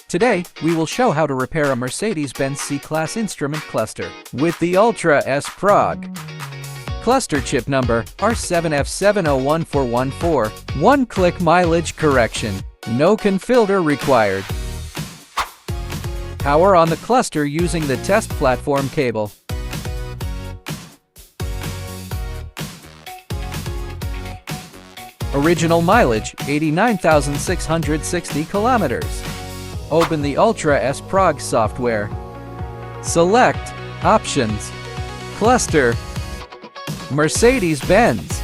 Today, we will show how to repair a Mercedes-Benz C-Class instrument cluster with the Ultra S Prog. Cluster chip number R7F701414. One-click mileage correction. No CAN filter required. Power on the cluster using the test platform cable. Original mileage 89,660 kilometers. Open the Ultra S Prog software. Select Options, Cluster, Mercedes-Benz,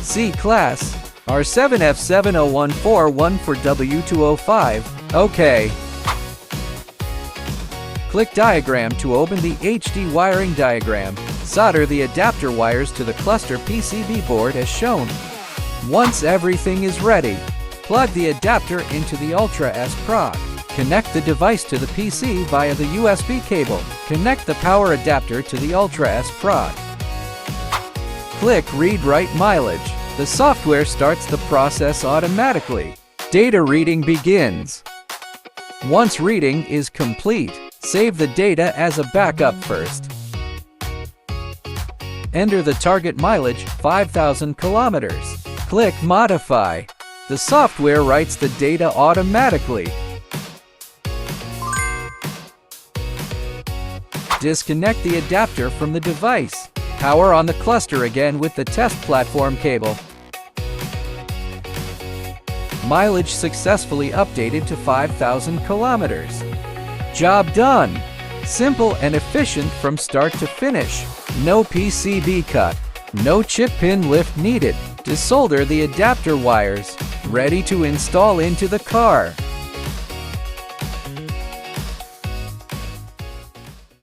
C-Class, R7F701414 for W205, OK. Click Diagram to open the HD wiring diagram. Solder the adapter wires to the cluster PCB board as shown. Once everything is ready, plug the adapter into the Ultra S Prog. Connect the device to the PC via the USB cable. Connect the power adapter to the Ultra S Prog. Click Read-Write Mileage. The software starts the process automatically. Data reading begins. Once reading is complete, save the data as a backup first. Enter the target mileage, 5,000 kilometers. Click Modify. The software writes the data automatically. Disconnect the adapter from the device. Power on the cluster again with the test platform cable. Mileage successfully updated to 5,000 kilometers. Job done! Simple and efficient from start to finish. No PCB cut. No chip pin lift needed. Desolder the adapter wires. Ready to install into the car.